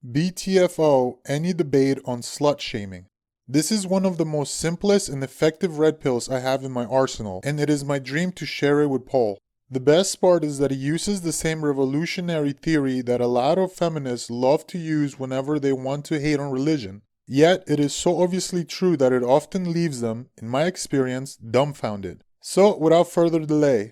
BTFO, any debate on slut shaming. This is one of the most simplest and effective red pills I have in my arsenal, and it is my dream to share it with Paul. The best part is that he uses the same revolutionary theory that a lot of feminists love to use whenever they want to hate on religion. Yet, it is so obviously true that it often leaves them, in my experience, dumbfounded. So, without further delay,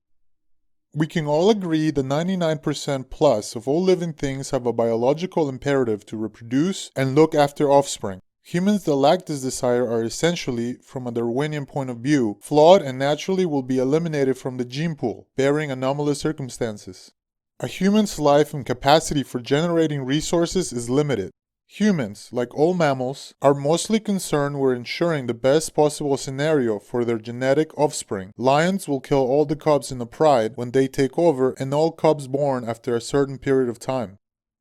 we can all agree that 99% plus of all living things have a biological imperative to reproduce and look after offspring. Humans that lack this desire are essentially, from a Darwinian point of view, flawed and naturally will be eliminated from the gene pool, barring anomalous circumstances. A human's life and capacity for generating resources is limited. Humans, like all mammals, are mostly concerned with ensuring the best possible scenario for their genetic offspring. Lions will kill all the cubs in a pride when they take over and all cubs born after a certain period of time.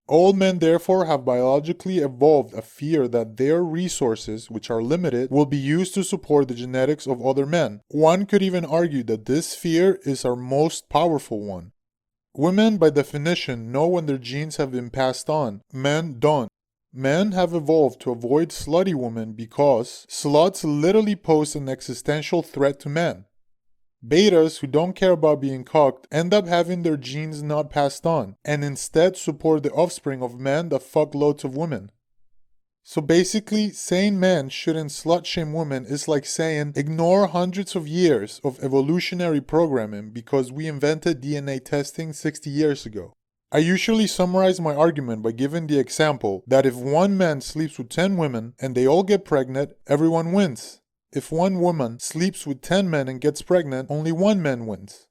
All men therefore have biologically evolved a fear that their resources, which are limited, will be used to support the genetics of other men. One could even argue that this fear is our most powerful one. Women, by definition, know when their genes have been passed on. Men don't. Men have evolved to avoid slutty women because sluts literally pose an existential threat to men. Betas who don't care about being cocked end up having their genes not passed on, and instead support the offspring of men that fuck loads of women. So basically, saying men shouldn't slut shame women is like saying ignore hundreds of years of evolutionary programming because we invented DNA testing 60 years ago. I usually summarize my argument by giving the example that if one man sleeps with 10 women and they all get pregnant, everyone wins. If one woman sleeps with 10 men and gets pregnant, only one man wins.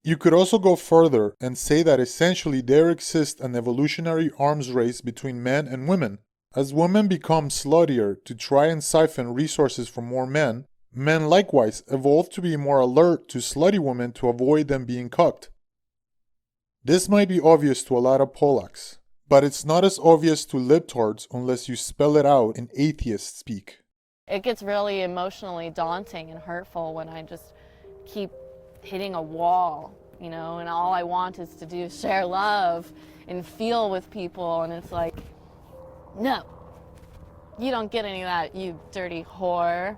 You could also go further and say that essentially there exists an evolutionary arms race between men and women. As women become sluttier to try and siphon resources from more men, men likewise evolve to be more alert to slutty women to avoid them being cucked. This might be obvious to a lot of Polacks, but it's not as obvious to libtards unless you spell it out in atheist speak. It gets really emotionally daunting and hurtful when I just keep hitting a wall, and all I want is to do is share love and feel with people, and it's like, no, you don't get any of that, you dirty whore.